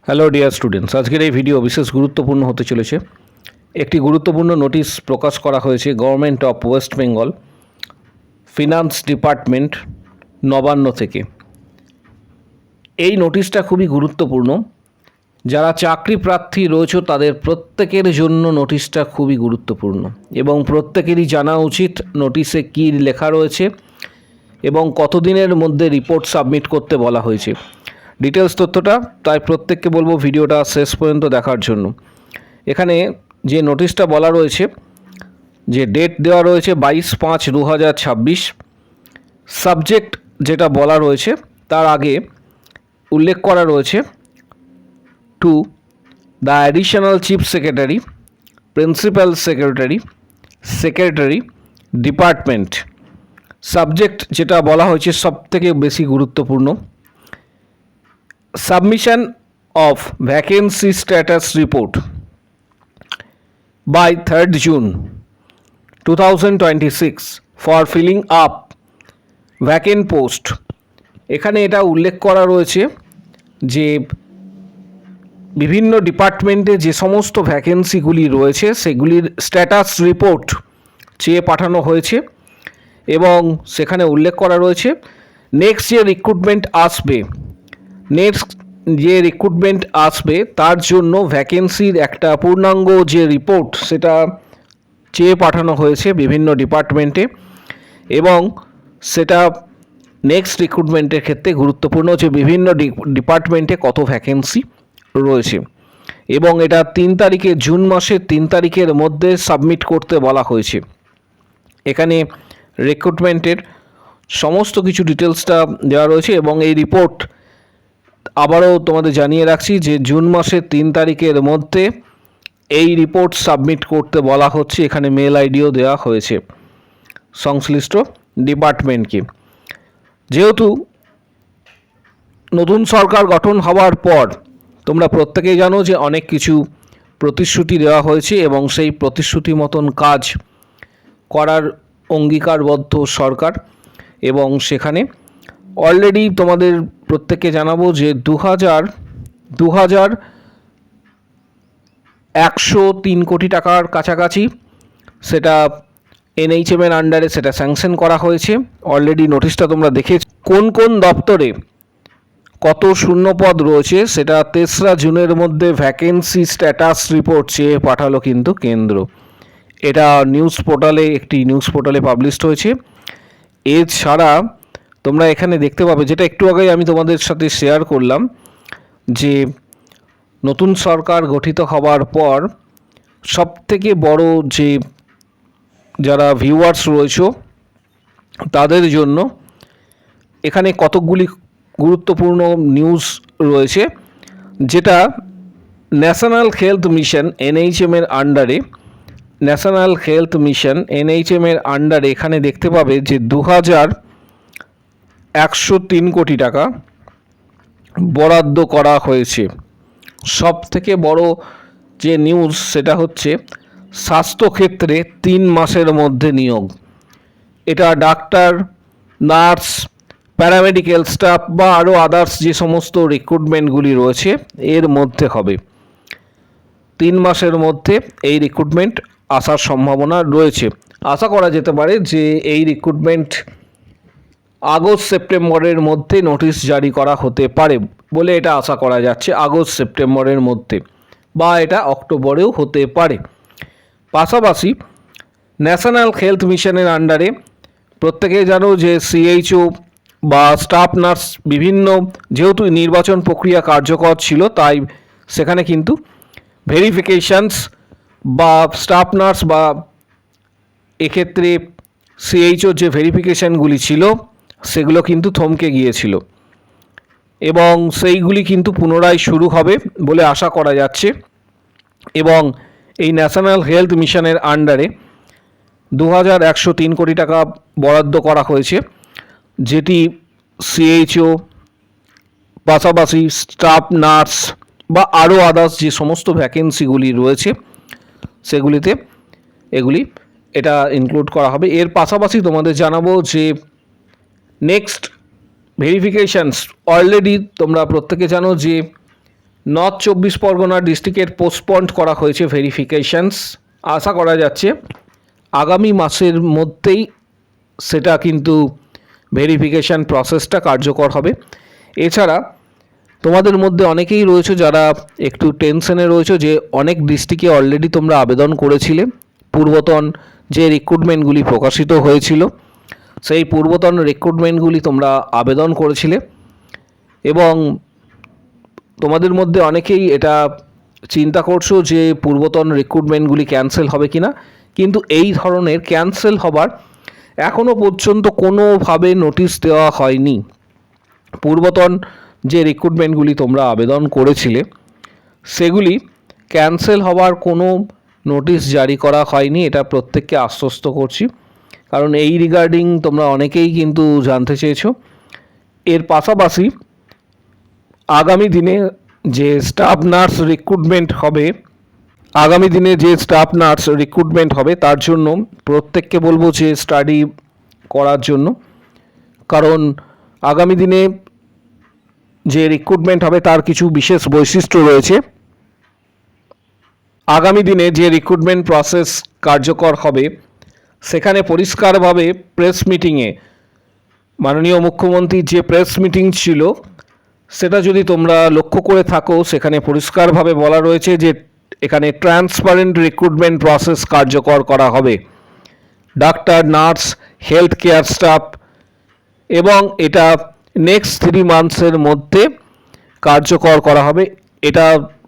Hello dear students, আজকের এই video বিশেষ গুরুত্বপূর্ণ হতে চলেছে। একটি গুরুত্বপূর্ণ নোটিশ প্রকাশ করা হয়েছে government of West Bengal finance department Nabanna থেকে। এই নোটিশটা খুবই গুরুত্বপূর্ণ। যারা চাকরি প্রার্থী রয়েছে তাদের প্রত্যেকের জন্য নোটিশটা খুবই গুরুত্বপূর্ণ এবং প্রত্যেকেরই জানা উচিত নোটিশে কী লেখা রয়েছে এবং কতদিনের মধ্যে রিপোর্ট সাবমিট করতে বলা হয়েছে। ডিটেলস তথ্যটা তাই প্রত্যেককে বলবো ভিডিওটা শেষ পর্যন্ত দেখার জন্য। এখানে যে নোটিশটা বলা রয়েছে, যে ডেট দেওয়া রয়েছে 22/5/2026, সাবজেক্ট যেটা বলা রয়েছে তার আগে উল্লেখ করা রয়েছে to the additional chief secretary, principal secretary department. Subject যেটা বলা হয়েছে সবথেকে বেশি গুরুত্বপূর্ণ, submission of vacancy status report by 3rd June 2026 for filling up vacant post। এখানে এটা উল্লেখ করা রয়েছে যে বিভিন্ন ডিপার্টমেন্টে যে সমস্ত ভ্যাকেন্সিগুলি রয়েছে সেগুলির স্ট্যাটাস রিপোর্ট চেয়ে পাঠানো হয়েছে এবং সেখানে উল্লেখ করা রয়েছে নেক্সট যে রিক্রুটমেন্ট আসবে তার জন্য ভ্যাকেন্সির একটা পূর্ণাঙ্গ যে রিপোর্ট সেটা চেয়ে পাঠানো হয়েছে বিভিন্ন ডিপার্টমেন্টে এবং সেটা নেক্সট রিক্রুটমেন্টের ক্ষেত্রে গুরুত্বপূর্ণ যে বিভিন্ন ডিপার্টমেন্টে কত ভ্যাকেন্সি রয়েছে এবং এটা 3 তারিখে, জুন মাসের 3 তারিখের মধ্যে সাবমিট করতে বলা হয়েছে। এখানে রিক্রুটমেন্টের সমস্ত কিছু ডিটেলসটা দেওয়া রয়েছে এবং এই রিপোর্ট আবারও তোমাদের জানিয়ে রাখছি যে জুন মাসের 3 তারিখের মধ্যে এই রিপোর্ট সাবমিট করতে বলা হচ্ছে। এখানে মেল আইডিও দেওয়া হয়েছে সংশ্লিষ্ট ডিপার্টমেন্টকে। যেহেতু নতুন সরকার গঠন হওয়ার পর তোমরা প্রত্যেকেই জানো যে অনেক কিছু প্রতিশ্রুতি দেওয়া হয়েছে এবং সেই প্রতিশ্রুতি মতন কাজ করার অঙ্গীকারবদ্ধ সরকার এবং সেখানে অলরেডি তোমাদের প্রত্যেককে জানাবো যে 2103 কোটি টাকার কাছাকাছি সেটা NHM এর আন্ডারে সেটা স্যাংশন করা হয়েছে। অলরেডি নোটিশটা তোমরা দেখেছ। কোন কোন দপ্তরে কত শূন্যপদ রয়েছে সেটা 3রা জুনের মধ্যে ভ্যাকেন্সি স্ট্যাটাস রিপোর্ট চেয়ে পাঠালো কিন্তু কেন্দ্র। এটা একটি নিউজ পোর্টালে পাবলিশড হয়েছে। এছাড়া তোমরা এখানে দেখতে পাবে, যেটা একটু আগেই আমি তোমাদের সাথে শেয়ার করলাম, যে নতুন সরকার গঠিত হওয়ার পর সবথেকে বড় যে যারা ভিউয়ার্স রয়েছে তাদের জন্য এখানে কতকগুলি গুরুত্বপূর্ণ নিউজ রয়েছে, যেটা ন্যাশনাল হেলথ মিশন NHM এর আন্ডারে এখানে দেখতে পাবে যে 2103 কোটি টাকা বরাদ্দ করা হয়েছে। সব থেকে বড় যে নিউজ সেটা হচ্ছে স্বাস্থ্যক্ষেত্রে 3 মাসের মধ্যে নিয়োগ। এটা ডাক্তার, নার্স, প্যারামেডিক্যাল স্টাফ বা আরও আদার্স যে সমস্ত রিক্রুটমেন্টগুলি রয়েছে এর মধ্যে হবে। 3 মাসের মধ্যে এই রিক্রুটমেন্ট আসার সম্ভাবনা রয়েছে। আশা করা যেতে পারে যে এই রিক্রুটমেন্ট আগস্ট-সেপ্টেম্বরের মধ্যে নোটিশ জারি করা হতে পারে বলে এটা আশা করা যাচ্ছে, আগস্ট-সেপ্টেম্বরের মধ্যে, বা এটা অক্টোবরেও হতে পারে। পাশাপাশি ন্যাশনাল হেলথ মিশনের আন্ডারে প্রত্যেকেই জানো যে CHO বা স্টাফ নার্স বিভিন্ন, যেহেতু নির্বাচন প্রক্রিয়া কার্যকর ছিল তাই সেখানে কিন্তু ভেরিফিকেশানস বা স্টাফ নার্স বা এক্ষেত্রে CHO যে ভেরিফিকেশানগুলি ছিল সেগুলো কিন্তু থমকে গিয়েছিল এবং সেইগুলি কিন্তু পুনরায় শুরু হবে বলে আশা করা যাচ্ছে। এবং এই ন্যাশনাল হেলথ মিশনের আন্ডারে 2103 কোটি টাকা বরাদ্দ করা হয়েছে, যেটি CHO পাশাপাশি স্টাফ নার্স বা আরও আদার্স যে সমস্ত ভ্যাকেন্সিগুলি রয়েছে সেগুলিতে এটা ইনক্লুড করা হবে। এর পাশাপাশি তোমাদের জানাবো যে নেক্সট ভেরিফিকেশানস অলরেডি তোমরা প্রত্যেকে জানো যে নর্থ 24 পরগনা ডিস্ট্রিক্টের পোস্টপন্ড করা হয়েছে ভেরিফিকেশনস। আশা করা যাচ্ছে আগামী মাসের মধ্যেই সেটা কিন্তু ভেরিফিকেশন প্রসেসটা কার্যকর হবে। এছাড়া তোমাদের মধ্যে অনেকেই রয়েছে যারা একটু টেনশনে রয়েছে যে অনেক ডিস্ট্রিক্টে অলরেডি তোমরা আবেদন করেছিলে। পূর্বতন যে রিক্রুটমেন্টগুলি প্রকাশিত হয়েছিল সেই পূর্বতন রিক্রুটমেন্টগুলি তোমরা আবেদন করেছিলে এবং তোমাদের মধ্যে অনেকেই এটা চিন্তা করছো যে পূর্বতন রিক্রুটমেন্টগুলি ক্যান্সেল হবে কিনা, কিন্তু এই ধরনের ক্যান্সেল হবার এখনও পর্যন্ত কোনোভাবে নোটিশ দেওয়া হয়নি। পূর্বতন যে রিক্রুটমেন্টগুলি তোমরা আবেদন করেছিলে সেগুলি ক্যান্সেল হওয়ার কোনো নোটিশ জারি করা হয়নি, এটা প্রত্যেককে আশ্বস্ত করছি। কারণ এই রিগার্ডিং তোমরা অনেকেই কিন্তু জানতে চেয়েছো। এর পাশাপাশি আগামী দিনে যে স্টাফ নার্স রিক্রুটমেন্ট হবে তার জন্য প্রত্যেককে বলবো যে স্টাডি করার জন্য। কারণ আগামী দিনে যে রিক্রুটমেন্ট হবে তার কিছু বিশেষ বৈশিষ্ট্য রয়েছে। আগামী দিনে যে রিক্রুটমেন্ট প্রসেস কার্যকর হবে সেখানে পরিষ্কারভাবে প্রেস মিটিংয়ে মাননীয় মুখ্যমন্ত্রীর যে প্রেস মিটিং ছিল সেটা যদি তোমরা লক্ষ্য করে থাকো, সেখানে পরিষ্কারভাবে বলা রয়েছে যে এখানে ট্রান্সপারেন্ট রিক্রুটমেন্ট প্রসেস কার্যকর করা হবে। Doctor, nurse, health care staff, এবং এটা নেক্সট 3 মান্থসের মধ্যে কার্যকর করা হবে, এটা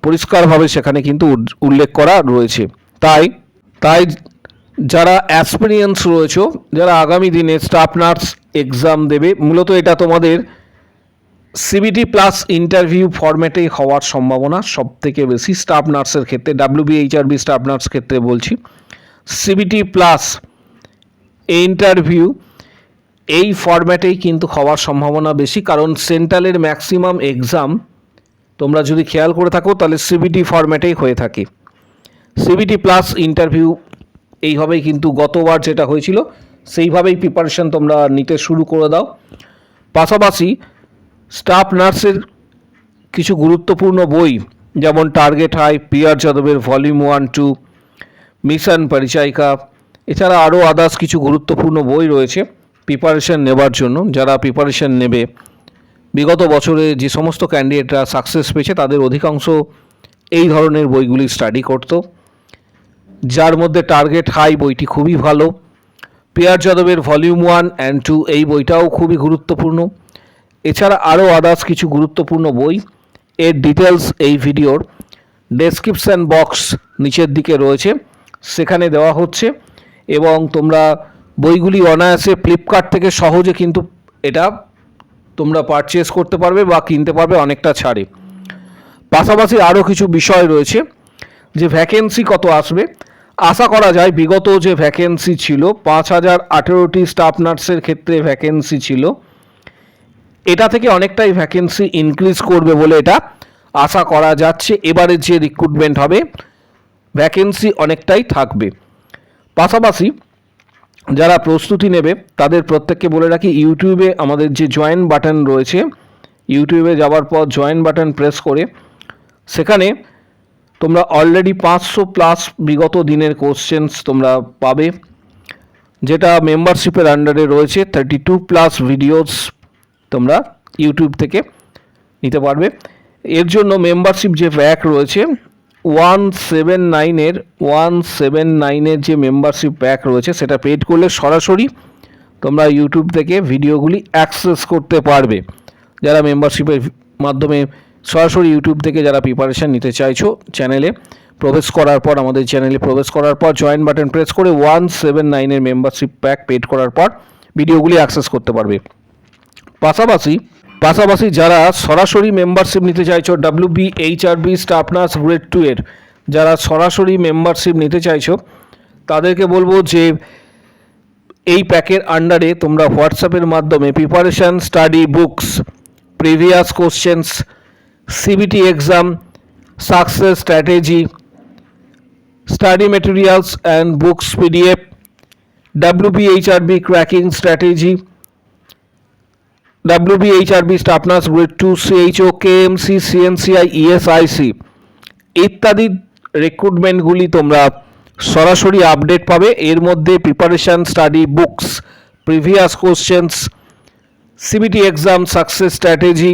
পরিষ্কারভাবে সেখানে কিন্তু উল্লেখ করা রয়েছে। তাই যারা অ্যাসপিরিয়েন্স রয়েছে, যারা আগামী দিনে স্টাফ নার্স এক্সাম দেবে, মূলত এটা তোমাদের সিবিটি প্লাস ইন্টারভিউ ফরম্যাটেই হওয়ার সম্ভাবনা সব থেকে বেশি স্টাফ নার্সের ক্ষেত্রে। WBHRB স্টাফ নার্স ক্ষেত্রে বলছি, সিবিটি প্লাস ইন্টারভিউ এই ফরম্যাটেই কিন্তু হওয়ার সম্ভাবনা বেশি। কারণ সেন্ট্রালের ম্যাক্সিমাম এক্সাম তোমরা যদি খেয়াল করে থাকো তাহলে সিবিটি ফরম্যাটেই হয়ে থাকে। সিবিটি প্লাস ইন্টারভিউ এইভাবেই কিন্তু গতবার যেটা হয়েছিল সেইভাবেই প্রিপারেশন তোমরা নিতে শুরু করে দাও। পাশাপাশি স্টাফ নার্সের কিছু গুরুত্বপূর্ণ বই যেমন টার্গেট হাই, PR যাদবের ভলিউম 1-2, মিশন পরিচায়িকা, এছাড়া আরও আদার্স কিছু গুরুত্বপূর্ণ বই রয়েছে প্রিপারেশন নেবার জন্য। যারা প্রিপারেশন নেবে, বিগত বছরে যে সমস্ত ক্যান্ডিডেটরা সাকসেস পেয়েছে তাদের অধিকাংশ এই ধরনের বইগুলি স্টাডি করত, যার মধ্যে টার্গেট হাই বইটি খুবই ভালো। PR যাদবের ভলিউম 1 and 2 এই বইটাও খুবই গুরুত্বপূর্ণ। এছাড়া আরও আদার্স কিছু গুরুত্বপূর্ণ বই, এর ডিটেলস এই ভিডিওর ডেসক্রিপশান বক্স নিচের দিকে রয়েছে, সেখানে দেওয়া হচ্ছে এবং তোমরা বইগুলি অনায়াসে ফ্লিপকার্ট থেকে সহজে কিন্তু এটা তোমরা পারচেস করতে পারবে বা কিনতে পারবে অনেকটা ছাড়ে। পাশাপাশি আরও কিছু বিষয় রয়েছে যে ভ্যাকেন্সি কত আসবে। আশা করা যায় বিগত যে ভ্যাকেন্সি ছিল 5018টি স্টাফ নার্সের ক্ষেত্রে ভ্যাকেন্সি ছিল, এটা থেকে অনেকটাই ভ্যাকেন্সি ইনক্রিজ করবে বলে এটা আশা করা যাচ্ছে। এবারে যে রিক্রুটমেন্ট হবে ভ্যাকেন্সি অনেকটাই থাকবে। পাশাপাশি যারা প্রস্তুতি নেবে তাদের প্রত্যেককে বলে রাখি, ইউটিউবে আমাদের যে জয়েন বাটন রয়েছে, ইউটিউবে যাওয়ার পর জয়েন বাটন প্রেস করে সেখানে তোমরা অলরেডি 500+ বিগত দিনের কোশ্চেন্স তোমরা পাবে, যেটা মেম্বারশিপের আন্ডারে রয়েছে। 32+ ভিডিওস তোমরা ইউটিউব থেকে নিতে পারবে। এর জন্য মেম্বারশিপ যে প্যাক রয়েছে 179-এর যে মেম্বারশিপ প্যাক রয়েছে সেটা পেড করলে সরাসরি তোমরা ইউটিউব থেকে ভিডিওগুলি অ্যাক্সেস করতে পারবে। যারা মেম্বারশিপের মাধ্যমে সরাসরি ইউটিউব থেকে যারা প্রিপারেশান নিতে চাইছো, চ্যানেলে প্রবেশ করার পর জয়েন বাটন প্রেস করে 179-এর মেম্বারশিপ প্যাক পেড করার পর ভিডিওগুলি অ্যাক্সেস করতে পারবে। পাশাপাশি যারা সরাসরি মেম্বারশিপ নিতে চাইছো, WBHRB স্টাফ নার্স গ্রেড 2 এর যারা সরাসরি মেম্বারশিপ নিতে চাইছো তাদেরকে বলবো যে এই প্যাকের আন্ডারে তোমরা হোয়াটসঅ্যাপের মাধ্যমে preparation study books, previous questions, CBT exam success strategy, study materials and books PDF, WBHRB cracking strategy, WBHRB staff nurse grade 2 CHO KMC CNCI ESIC ইত্যাদি রিক্রুটমেন্টগুলি তোমরা সরাসরি আপডেট পাবে। এর মধ্যে preparation study books, previous questions, CBT exam success strategy,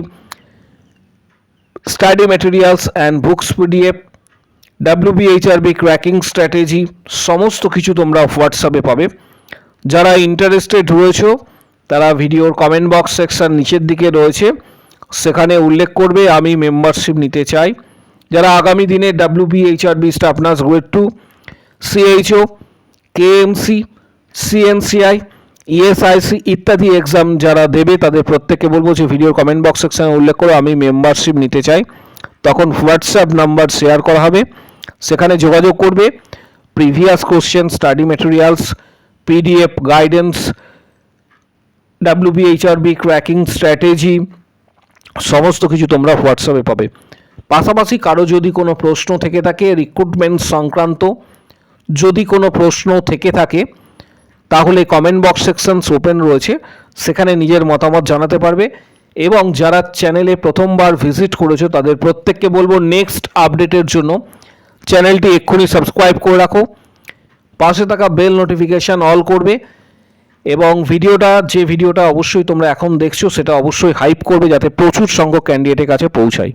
study materials and books PDF, WBHRB cracking strategy সমস্ত কিছু তোমরা হোয়াটসঅ্যাপে পাবে। যারা ইন্টারেস্টেড রয়েছে তারা ভিডিওর কমেন্ট বক্স সেকশন নিচের দিকে রয়েছে, সেখানে উল্লেখ করবে আমি মেম্বারশিপ নিতে চাই। যারা আগামী দিনে WBHRB staff nurse grade 2 CHO KMC CNCI ESIC ইত্যাদি এক্সাম যারা দেবে তাদের প্রত্যেককে বলবো যে ভিডিওর কমেন্ট বক্স সেকশনে উল্লেখ করো আমি মেম্বারশিপ নিতে চাই। তখন হোয়াটসঅ্যাপ নাম্বার শেয়ার করা হবে, সেখানে যোগাযোগ করবে। Previous question, study materials, PDF guidance, WBHRB cracking strategy সমস্ত কিছু তোমরা হোয়াটসঅ্যাপে পাবে। পাশাপাশি কারো যদি কোনো প্রশ্ন থেকে থাকে রিক্রুটমেন্ট সংক্রান্ত, যদি কোনো প্রশ্ন থেকে থাকে তাহলে কমেন্ট বক্স সেকশনস ওপেন রয়েছে, সেখানে নিজের মতামত জানাতে পারবে। এবং যারা চ্যানেলে প্রথমবার ভিজিট করেছো তাদের প্রত্যেককে বলবো নেক্সট আপডেটের জন্য চ্যানেলটি এক্ষুনি সাবস্ক্রাইব করে রাখো, পাশে থাকা বেল নোটিফিকেশান অল করবে এবং ভিডিওটা অবশ্যই তোমরা এখন দেখছো সেটা অবশ্যই হাইপ করবে যাতে প্রচুর সংখ্যক ক্যান্ডিডেটের কাছে পৌঁছায়।